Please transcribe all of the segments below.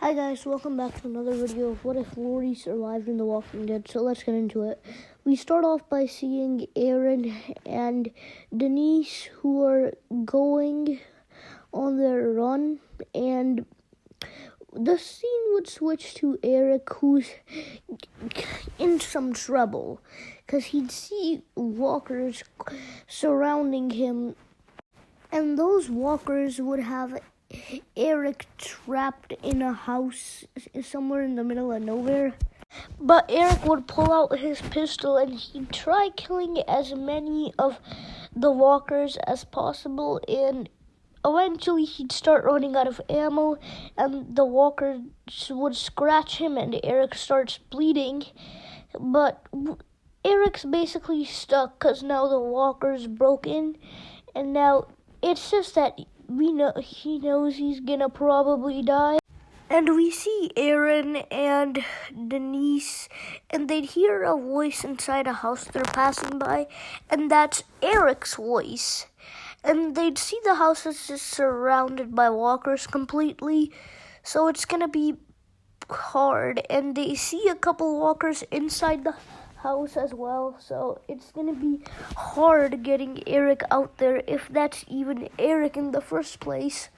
Hi guys, welcome back to another video of What If Lori Survived in The Walking Dead. So let's get into it. We start off by seeing Aaron and Denise who are going on their run, and the scene would switch to Eric, who's in some trouble because he'd see walkers surrounding him, and those walkers would have Eric trapped in a house somewhere in the middle of nowhere. But Eric would pull out his pistol and he'd try killing as many of the walkers as possible, and eventually he'd start running out of ammo and the walkers would scratch him and Eric starts bleeding. But Eric's basically stuck because now the walkers broke in, and now it's just that he knows he's gonna probably die. And we see Aaron and Denise, and they'd hear a voice inside a house they're passing by, and that's Eric's voice. And they'd see the house is just surrounded by walkers completely, so it's gonna be hard. And they see a couple walkers inside the house as well, so it's gonna be hard getting Eric out there, if that's even Eric in the first place.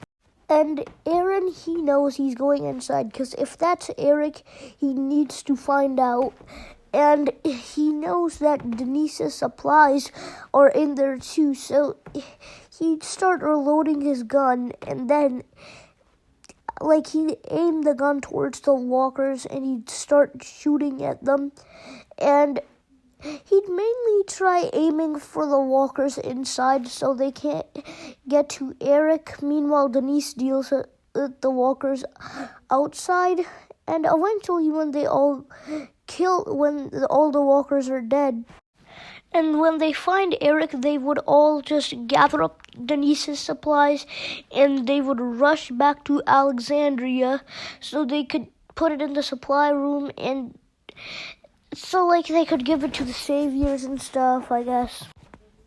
And Aaron, he knows he's going inside, because if that's Eric, he needs to find out. And he knows that Denise's supplies are in there too, so he'd start reloading his gun, and then he'd aim the gun towards the walkers and he'd start shooting at them. And he'd mainly try aiming for the walkers inside so they can't get to Eric. Meanwhile, Denise deals with the walkers outside. And eventually, when all the walkers are dead, and when they find Eric, they would all just gather up Denise's supplies and they would rush back to Alexandria so they could put it in the supply room, and so they could give it to the saviors and stuff, I guess.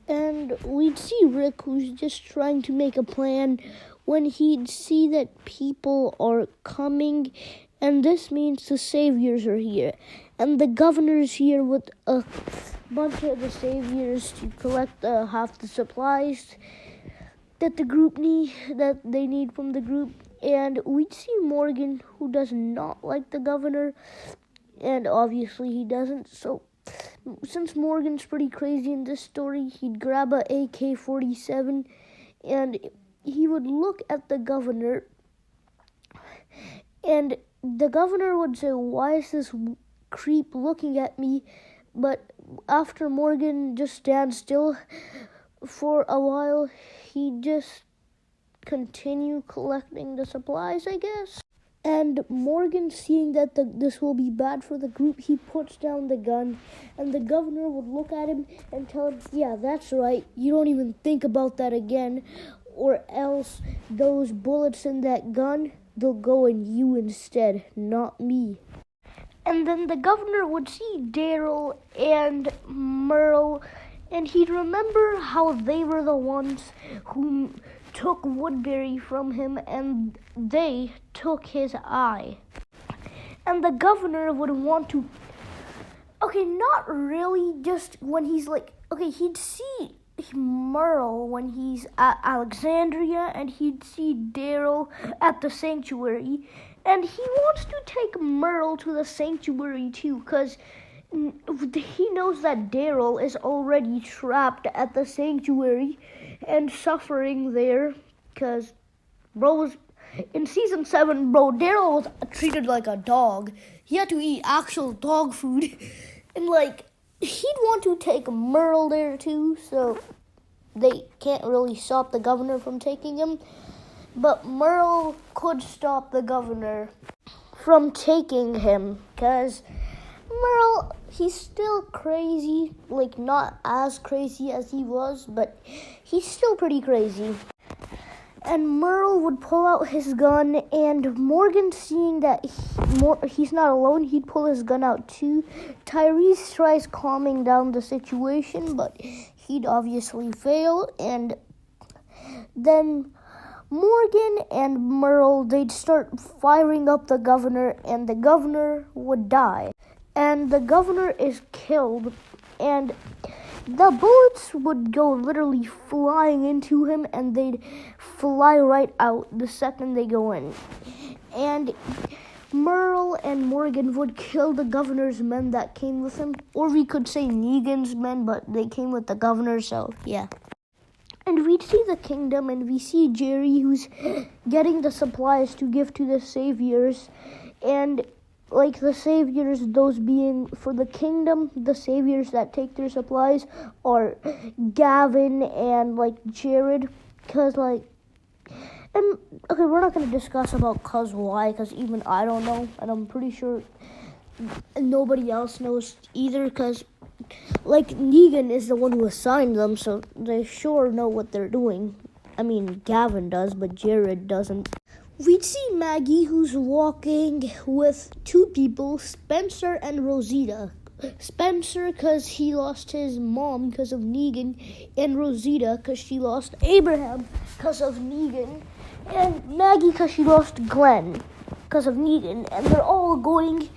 And we'd see Rick, who's just trying to make a plan, when he'd see that people are coming, and this means the saviors are here. And the governor's here with a bunch of the saviors to collect half the supplies that they need from the group. And we'd see Morgan, who does not like the governor, and obviously he doesn't. So since Morgan's pretty crazy in this story, he'd grab a AK-47 and he would look at the governor, and the governor would say, "Why is this creep looking at me?" But after Morgan just stands still for a while, he'd just continue collecting the supplies, I guess. And Morgan, seeing that this will be bad for the group, he puts down the gun, and the governor would look at him and tell him, "Yeah, that's right, you don't even think about that again, or else those bullets in that gun, they'll go in you instead, not me." And then the governor would see Daryl and Merle, and he'd remember how they were the ones who took Woodbury from him, and they took his eye. And the governor would want to, not really, just when he's he'd see Merle when he's at Alexandria, and he'd see Daryl at the sanctuary, and he wants to take Merle to the sanctuary too, because he knows that Daryl is already trapped at the sanctuary and suffering there, because in season 7, Daryl was treated like a dog. He had to eat actual dog food, and he'd want to take Merle there too, so they can't really stop the governor from taking him. But Merle could stop the governor from taking him, because Merle, he's still crazy, not as crazy as he was, but he's still pretty crazy. And Merle would pull out his gun, and Morgan, seeing that he's not alone, he'd pull his gun out too. Tyrese tries calming down the situation, but he'd obviously fail, and then Morgan and Merle, they'd start firing up the governor, and the governor would die. And the governor is killed, and the bullets would go literally flying into him, and they'd fly right out the second they go in. And Merle and Morgan would kill the governor's men that came with him, or we could say Negan's men, but they came with the governor, so yeah. And we'd see the kingdom, and we see Jerry, who's getting the supplies to give to the saviors. And like the saviors, those being for the kingdom, the saviors that take their supplies are Gavin and like Jared. Cause like, and okay, we're not gonna discuss about cause why, cause even I don't know, and I'm pretty sure nobody else knows either, cause like Negan is the one who assigned them, so they sure know what they're doing. I mean, Gavin does, but Jared doesn't. We'd see Maggie, who's walking with two people, Spencer and Rosita. Spencer, because he lost his mom because of Negan, and Rosita, because she lost Abraham because of Negan, and Maggie, because she lost Glenn because of Negan, and they're all going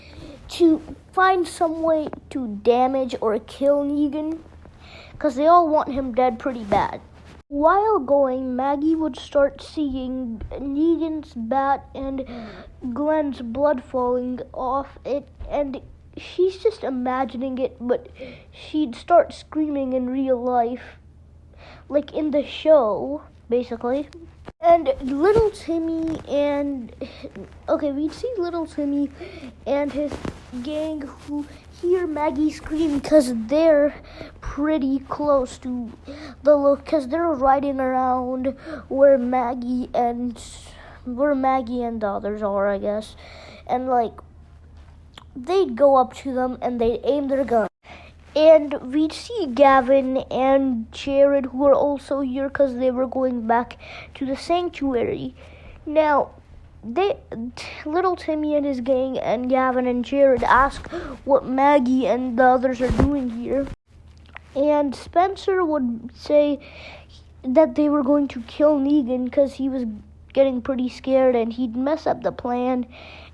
to find some way to damage or kill Negan, because they all want him dead pretty bad. While going, Maggie would start seeing Negan's bat and Glenn's blood falling off it, and she's just imagining it, but she'd start screaming in real life, like in the show, basically. And little Timmy we'd see little Timmy and his gang who hear Maggie scream because they're pretty close to because they're riding around where Maggie and the others are, I guess. And like, they'd go up to them and they'd aim their gun. And we'd see Gavin and Jared, who are also here because they were going back to the sanctuary. Now, little Timmy and his gang and Gavin and Jared ask what Maggie and the others are doing here. And Spencer would say that they were going to kill Negan because he was getting pretty scared and he'd mess up the plan.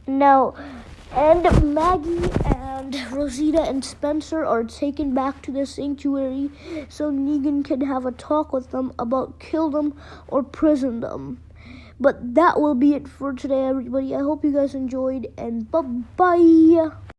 And Maggie and Rosita and Spencer are taken back to the sanctuary so Negan can have a talk with them about kill them or prison them. But that will be it for today, everybody. I hope you guys enjoyed, and bye-bye.